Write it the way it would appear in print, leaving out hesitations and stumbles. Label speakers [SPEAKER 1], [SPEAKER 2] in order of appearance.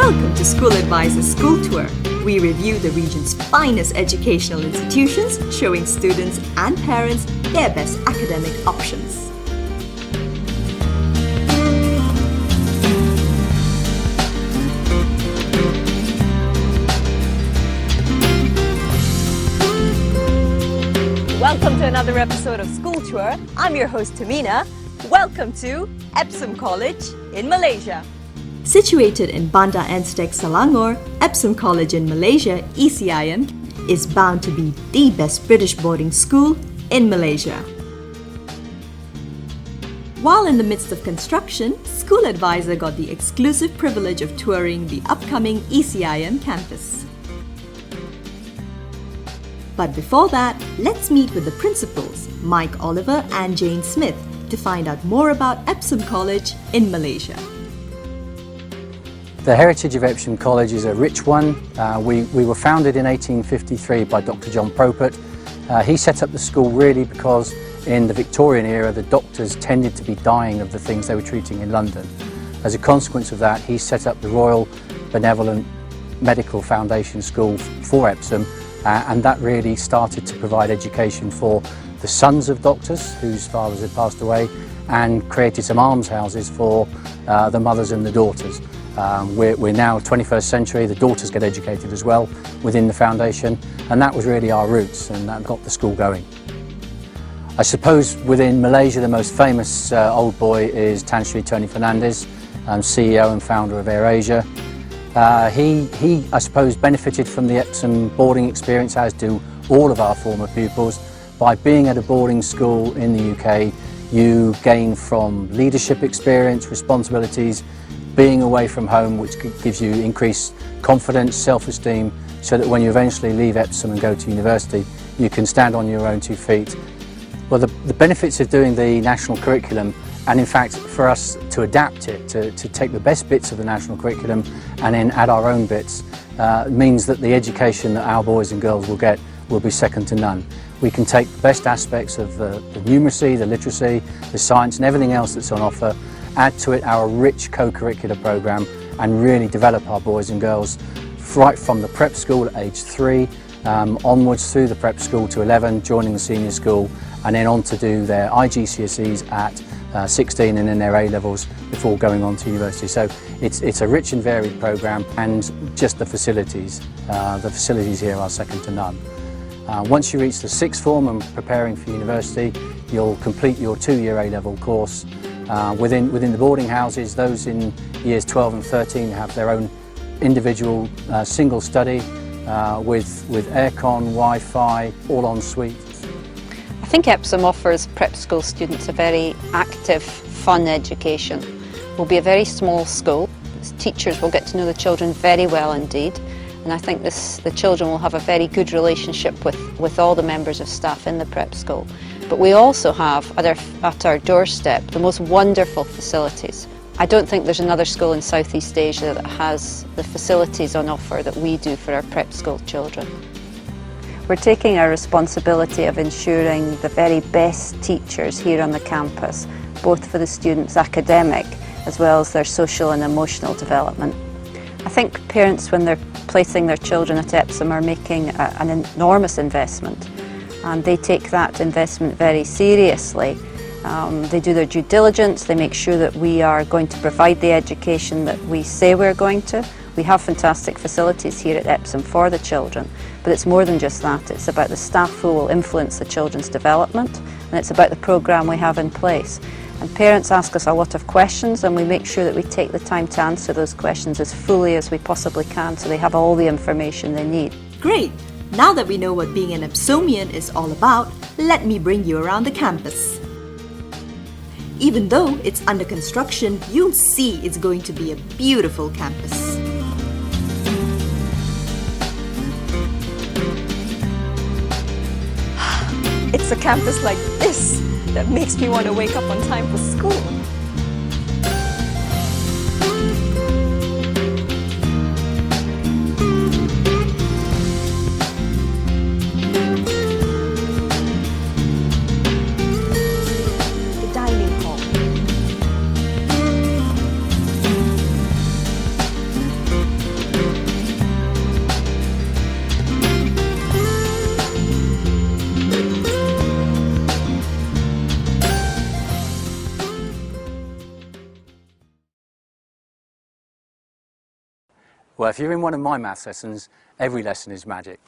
[SPEAKER 1] Welcome to School Advisor's School Tour. We review the region's finest educational institutions, showing students and parents their best academic options. Welcome to another episode of School Tour. I'm your host Tamina. Welcome to Epsom College in Malaysia. Situated in Bandar Enstek, Selangor, Epsom College in Malaysia, ECiM, is bound to be the best British boarding school in Malaysia. While in the midst of construction, School Advisor got the exclusive privilege of touring the upcoming ECiM campus. But before that, let's meet with the principals, Mike Oliver and Jane Smith, to find out more about Epsom College in Malaysia.
[SPEAKER 2] The heritage of Epsom College is a rich one. We were founded in 1853 by Dr. John Propert. He set up the school really because in the Victorian era the doctors tended to be dying of the things they were treating in London. As a consequence of that, he set up the Royal Benevolent Medical Foundation School for Epsom, and that really started to provide education for the sons of doctors whose fathers had passed away, and created some almshouses for the mothers and the daughters. We're now 21st century, the daughters get educated as well within the foundation, and that was really our roots, and that got the school going. I suppose within Malaysia the most famous old boy is Tan Sri Tony Fernandez, CEO and founder of AirAsia. He, I suppose, benefited from the Epsom boarding experience, as do all of our former pupils. By being at a boarding school in the UK, you gain from leadership experience, responsibilities, being away from home, which gives you increased confidence, self-esteem, so that when you eventually leave Epsom and go to university, you can stand on your own 2 feet. Well, the benefits of doing the national curriculum, and in fact for us to adapt it, to take the best bits of the national curriculum and then add our own bits, means that the education that our boys and girls will get will be second to none. We can take the best aspects of the numeracy, the literacy, the science and everything else that's on offer, add to it our rich co-curricular programme, and really develop our boys and girls right from the prep school at age 3 onwards through the prep school to 11, joining the senior school, and then on to do their IGCSEs at 16 and then their A-levels before going on to university. So it's a rich and varied programme, and just the facilities here are second to none. Once you reach the 6th form and preparing for university, you'll complete your 2-year A-level course. Within the boarding houses, those in years 12 and 13 have their own individual single study with aircon, Wi-Fi, all en suite.
[SPEAKER 3] I think Epsom offers prep school students a very active, fun education. We'll be a very small school. Teachers will get to know the children very well indeed, and I think the children will have a very good relationship with all the members of staff in the prep school. But we also have at our doorstep the most wonderful facilities. I don't think there's another school in Southeast Asia that has the facilities on offer that we do for our prep school children. We're taking our responsibility of ensuring the very best teachers here on the campus, both for the students' academic as well as their social and emotional development. I think parents, when they're placing their children at Epsom, are making an enormous investment, and they take that investment very seriously. They do their due diligence, they make sure that we are going to provide the education that we say we're going to. We have fantastic facilities here at Epsom for the children, but it's more than just that. It's about the staff who will influence the children's development, and it's about the programme we have in place. And parents ask us a lot of questions, and we make sure that we take the time to answer those questions as fully as we possibly can, so they have all the information they need.
[SPEAKER 1] Great! Now that we know what being an Epsomian is all about, let me bring you around the campus. Even though it's under construction, you'll see it's going to be a beautiful campus. It's a campus like this that makes me want to wake up on time for school. The dining hall.
[SPEAKER 2] Well, if you're in one of my maths lessons, every lesson is magic.